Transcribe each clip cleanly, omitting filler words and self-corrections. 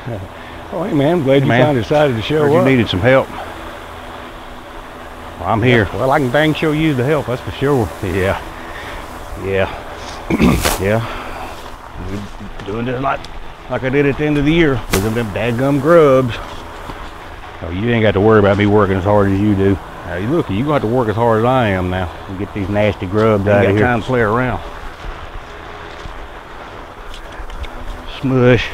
Oh, hey man, I'm glad you finally decided to show up. You needed some help. Well, I'm here. Well, I can dang sure use the help, that's for sure. Yeah. Yeah. We're doing this like I did at the end of the year with them dadgum grubs. Oh, you ain't got to worry about me working as hard as you do. Now, look, you're going to have to work as hard as I am now and get these nasty grubs out of here. Time to play around. Smush.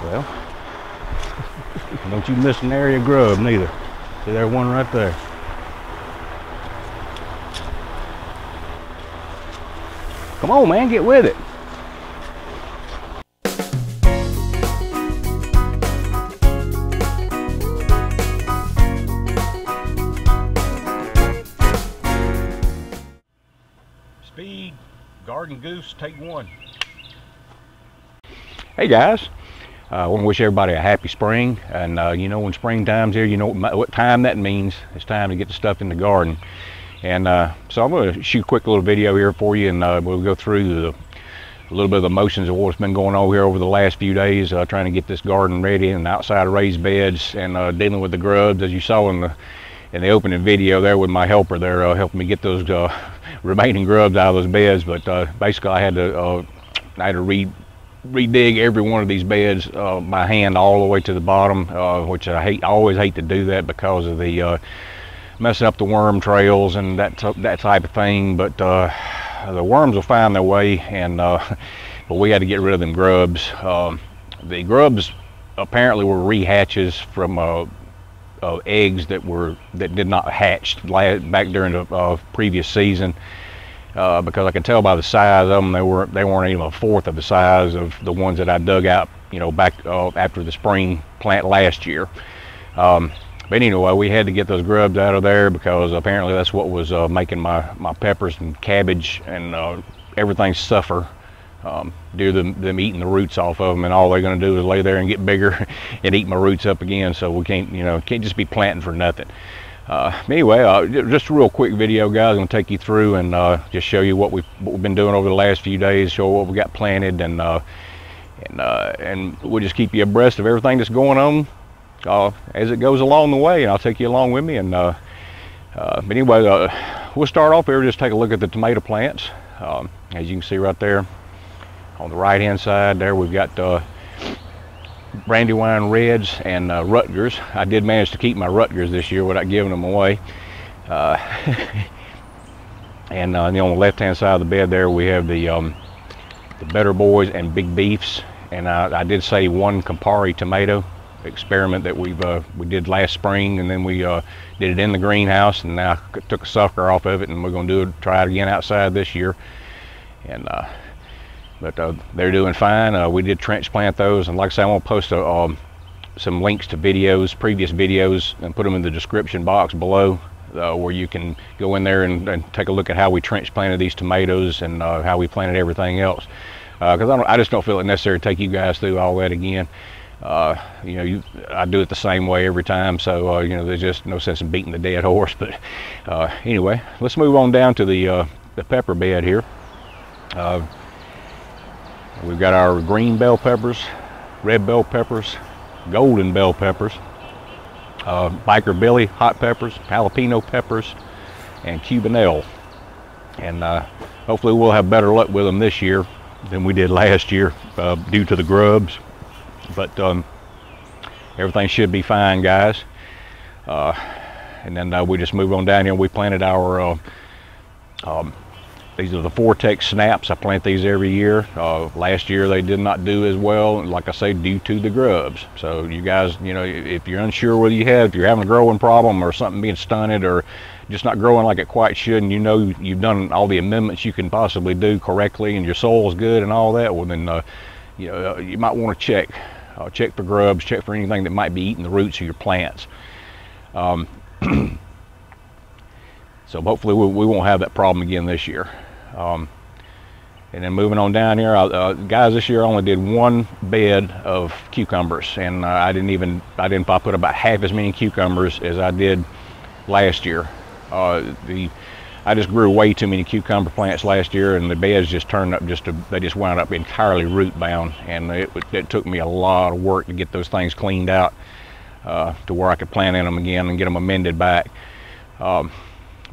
Well, don't you miss an area grub neither. See, there's one right there. Come on, man, get with it. Speed, Garden Goose, take one. Hey guys, I want to wish everybody a happy spring, and you know, when springtime's here, you know what time that means. It's time to get the stuff in the garden. And so I'm going to shoot a quick little video here for you, and we'll go through a little bit of the motions of what's been going on here over the last few days, trying to get this garden ready and outside of raised beds, and dealing with the grubs, as you saw in the opening video there with my helper there, helping me get those remaining grubs out of those beds. But basically I had to redig every one of these beds by hand all the way to the bottom, which I always hate to do that because of the messing up the worm trails and that type of thing. But the worms will find their way, and but we had to get rid of them grubs. The grubs apparently were rehatches from eggs that did not hatch back during the previous season, because I can tell by the size of them they weren't even a fourth of the size of the ones that I dug out, you know, back after the spring plant last year. But anyway, we had to get those grubs out of there because apparently that's what was making my peppers and cabbage and everything suffer due to them eating the roots off of them, and all they're going to do is lay there and get bigger and eat my roots up again. So we can't just be planting for nothing. Anyway, just a real quick video, guys. I'm going to take you through and just show you what we've been doing over the last few days, show what we got planted, and we'll just keep you abreast of everything that's going on as it goes along the way, and I'll take you along with me. And but anyway, we'll start off here. Just take a look at the tomato plants. As you can see right there on the right hand side there, we've got Brandywine Reds and Rutgers. I did manage to keep my Rutgers this year without giving them away. And on the left hand side of the bed there, we have the Better Boys and Big Beefs. And I did say one Campari tomato experiment that we did last spring, and then we did it in the greenhouse, and now I took a sucker off of it, and we're going to try it again outside this year. And but they're doing fine. We did trench plant those, and like I said, I'm going to post some links to previous videos, and put them in the description box below, where you can go in there and take a look at how we trench planted these tomatoes and how we planted everything else, because I just don't feel it necessary to take you guys through all that again. You know, I do it the same way every time, so you know, there's just no sense in beating the dead horse. But anyway, let's move on down to the pepper bed here. We've got our green bell peppers, red bell peppers, golden bell peppers, biker billy hot peppers, jalapeno peppers, and cubanelle. And hopefully we'll have better luck with them this year than we did last year due to the grubs. But everything should be fine, guys. And then we just move on down here. We planted our these are the Vortex snaps. I plant these every year. Last year they did not do as well, like I say, due to the grubs. So you guys, you know, if you're unsure whether if you're having a growing problem or something being stunted or just not growing like it quite should, and you know you've done all the amendments you can possibly do correctly, and your soil is good and all that, well then you know, you might want to check for grubs, check for anything that might be eating the roots of your plants. So hopefully we won't have that problem again this year. And then moving on down here, guys, this year I only did one bed of cucumbers, and I didn't put about half as many cucumbers as I did last year. I I just grew way too many cucumber plants last year, and the beds just turned up they just wound up entirely root bound, and it took me a lot of work to get those things cleaned out to where I could plant in them again and get them amended back. But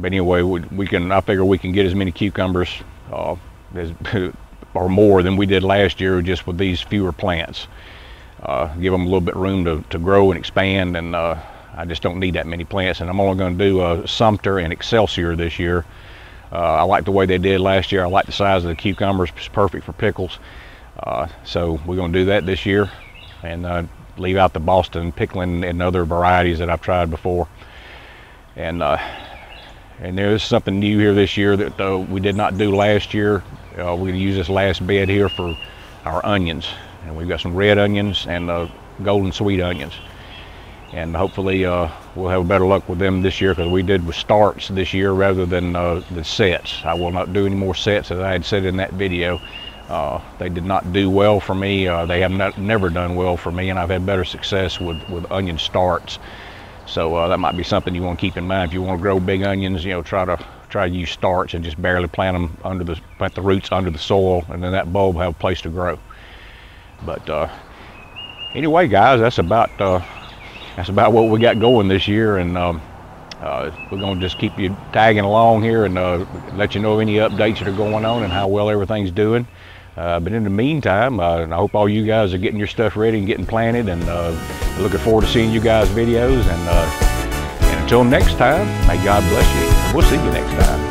anyway, I figure we can get as many cucumbers or more than we did last year just with these fewer plants. Give them a little bit room to grow and expand, and I just don't need that many plants, and I'm only going to do Sumter and Excelsior this year. I like the way they did last year. I like the size of the cucumbers. It's perfect for pickles. So we're going to do that this year, and leave out the Boston pickling and other varieties that I've tried before. And there's something new here this year that we did not do last year. We're going to use this last bed here for our onions, and we've got some red onions and golden sweet onions. And hopefully we'll have better luck with them this year, because we did with starts this year rather than the sets. I will not do any more sets, as I had said in that video. They did not do well for me. They have never done well for me, and I've had better success with onion starts. So that might be something you want to keep in mind. If you want to grow big onions, try to use starts and just barely plant them plant the roots under the soil, and then that bulb will have a place to grow. But anyway, guys, that's about what we got going this year, and we're going to just keep you tagging along here and let you know any updates that are going on and how well everything's doing. But in the meantime, I hope all you guys are getting your stuff ready and getting planted, and looking forward to seeing you guys' videos. And until next time, may God bless you, and we'll see you next time.